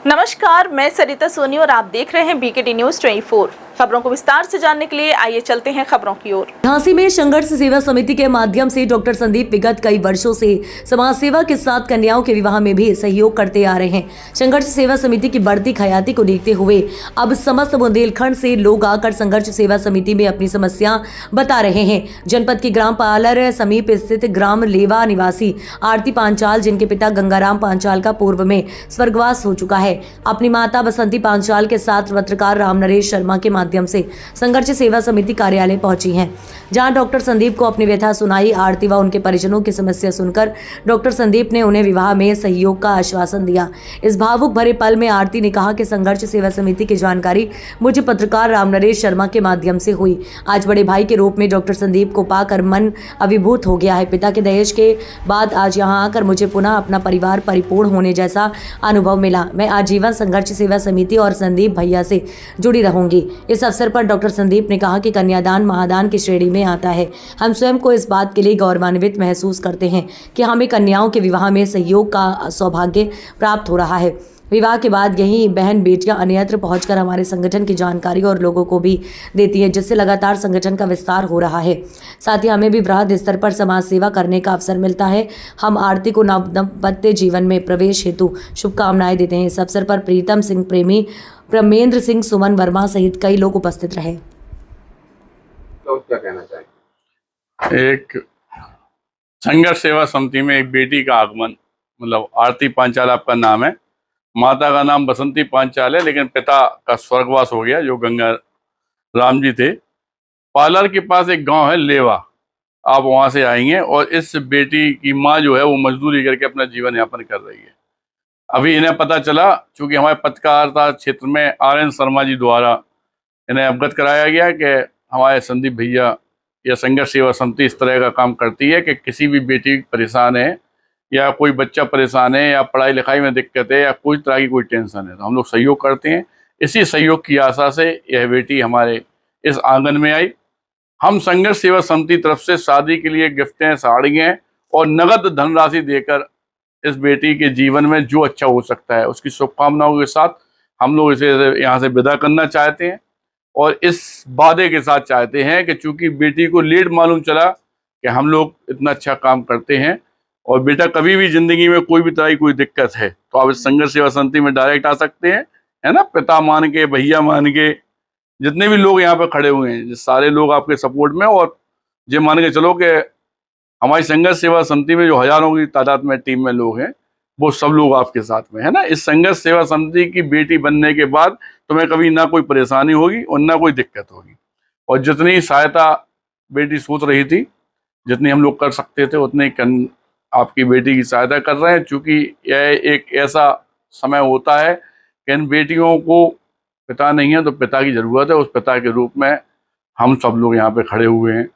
नमस्कार, मैं सरिता सोनी और आप देख रहे हैं बीकेटी न्यूज 24। खबरों को विस्तार से जानने के लिए आइए चलते हैं खबरों की ओर। झांसी में संघर्ष सेवा समिति के माध्यम से डॉक्टर संदीप विगत कई वर्षों से समाज सेवा के साथ कन्याओं के विवाह में भी सहयोग करते आ रहे हैं। संघर्ष सेवा समिति की बढ़ती खयाती को देखते हुए अब समस्त बुंदेलखंड से लोग आकर संघर्ष सेवा समिति में अपनी समस्या बता रहे हैं। जनपद के ग्राम पालर समीप स्थित ग्राम लेवा निवासी आरती पांचाल, जिनके पिता गंगाराम पांचाल का पूर्व में स्वर्गवास हो चुका है, अपनी माता बसंती पांचाल के साथ पत्रकार राम नरेश शर्मा के माध्यम से संघर्ष सेवा समिति कार्यालय पहुंची हैं, जहां डॉक्टर संदीप को अपनी व्यथा सुनाई। आरती व उनके परिजनों की समस्या सुनकर डॉक्टर संदीप ने उन्हें विवाह में सहयोग का आश्वासन दिया। इस भावुक भरे पल में आरती ने कहा कि संघर्ष सेवा समिति की जानकारी मुझे पत्रकार राम नरेश शर्मा के माध्यम से हुई। आज बड़े भाई के रूप में डॉक्टर संदीप को पाकर मन अभिभूत हो गया है। पिता के दहेज के बाद आज यहाँ आकर मुझे पुनः अपना परिवार परिपूर्ण होने जैसा अनुभव मिला। मैं आजीवन संघर्ष सेवा समिति और संदीप भैया से जुड़ी रहूंगी। इस अवसर पर डॉक्टर संदीप ने कहा कि कन्यादान महादान की श्रेणी में आता है। हम स्वयं को इस बात के लिए गौरवान्वित महसूस करते हैं कि हमें कन्याओं के विवाह में सहयोग का सौभाग्य प्राप्त हो रहा है। विवाह के बाद यही बहन बेटियां अन्यत्र पहुंचकर हमारे संगठन की जानकारी और लोगों को भी देती है, जिससे लगातार संगठन का विस्तार हो रहा है। साथ ही हमें भी बृहद स्तर पर समाज सेवा करने का अवसर मिलता है। हम आरती को दाम्पत्य जीवन में प्रवेश हेतु शुभकामनाएं देते हैं। इस अवसर पर प्रीतम सिंह प्रेमी, प्रमेंद्र सिंह, सुमन वर्मा सहित कई लोग उपस्थित रहे। तो क्या कहना चाहेंगे? एक संघर्ष सेवा समिति में एक बेटी का आगमन, मतलब आरती पांचाल आपका नाम है, माता का नाम बसंती पांचाल है, लेकिन पिता का स्वर्गवास हो गया जो गंगा राम जी थे। पालर के पास एक गांव है लेवा, आप वहां से आएंगे और इस बेटी की माँ जो है वो मजदूरी करके अपना जीवन यापन कर रही है। अभी इन्हें पता चला, चूंकि हमारे पत्रकारिता क्षेत्र में RN शर्मा जी द्वारा इन्हें अवगत कराया गया कि हमारे संदीप भैया या संघर्ष सेवा समिति इस तरह का काम करती है कि किसी भी बेटी परेशान है या कोई बच्चा परेशान है या पढ़ाई लिखाई में दिक्कत है या कोई तरह की कोई टेंशन है, तो हम लोग सहयोग करते हैं। इसी सहयोग की आशा से यह बेटी हमारे इस आंगन में आई। हम संघर्ष सेवा समिति तरफ से शादी के लिए गिफ्टें, साड़ियाँ और नगद धनराशि देकर इस बेटी के जीवन में जो अच्छा हो सकता है उसकी शुभकामनाओं के साथ हम लोग इसे यहाँ से विदा करना चाहते हैं। और इस वादे के साथ चाहते हैं कि चूंकि बेटी को लेट मालूम चला कि हम लोग इतना अच्छा काम करते हैं और बेटा कभी भी जिंदगी में कोई भी तरह की कोई दिक्कत है तो आप इस संघर्ष सेवा समिति में डायरेक्ट आ सकते हैं, है ना। पिता मान के, भैया मान के, जितने भी लोग यहाँ पे खड़े हुए हैं, सारे लोग आपके सपोर्ट में। और ये मान के चलो कि हमारी संघर्ष सेवा समिति में जो हजारों की तादाद में टीम में लोग हैं वो सब लोग आपके साथ में, है ना। इस संघर्ष सेवा समिति की बेटी बनने के बाद तुम्हें कभी ना कोई परेशानी होगी और ना कोई दिक्कत होगी। और जितनी सहायता बेटी सोच रही थी, जितनी हम लोग कर सकते थे, उतनी आपकी बेटी की सहायता कर रहे हैं। चूँकि यह एक ऐसा समय होता है कि इन बेटियों को पिता नहीं है तो पिता की ज़रूरत है। उस पिता के रूप में हम सब लोग यहाँ पे खड़े हुए हैं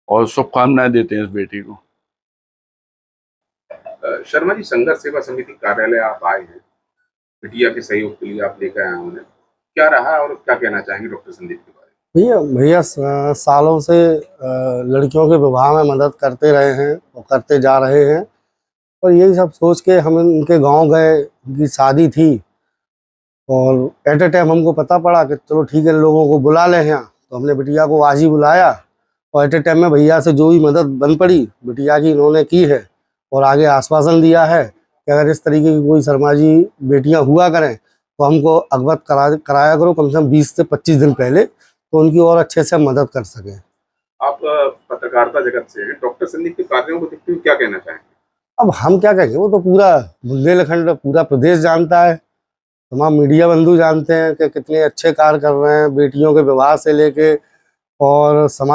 और शुभकामनाएं देते हैं इस बेटी को। शर्मा जी, संघर्ष सेवा समिति कार्यालय आप आए हैं, बिटिया के सहयोग के लिए आप लेकर आए उन्हें, क्या रहा और क्या कहना चाहेंगे डॉक्टर संदीप के बारे में? भैया सालों से लड़कियों के विवाह में मदद करते रहे हैं और करते जा रहे हैं। और यही सब सोच के हम उनके गांव गए, उनकी शादी थी और एट ए टाइम हमको पता पड़ा कि चलो ठीक है, लोगों को बुला ले यहाँ, तो हमने बिटिया को आज ही बुलाया और एट ए टाइम में भैया से जो भी मदद बन पड़ी बिटिया की इन्होंने की है। और आगे आश्वासन दिया है कि अगर इस तरीके की कोई शर्मा जी बेटियां हुआ करें तो हमको अवगत कराया करो कम से कम 20 से 25 दिन पहले, तो उनकी और अच्छे से मदद कर सकें। आप पत्रकारिता जगत से हैं, डॉक्टर संदीप के कार्यों को देखते हुए क्या कहना चाहेंगे? अब हम क्या कहेंगे, वो तो पूरा बुंदेलखंड, पूरा प्रदेश जानता है, तमाम मीडिया बंधु जानते हैं कि कितने अच्छे कार्य कर रहे हैं, बेटियों के विवाह से लेके और समाज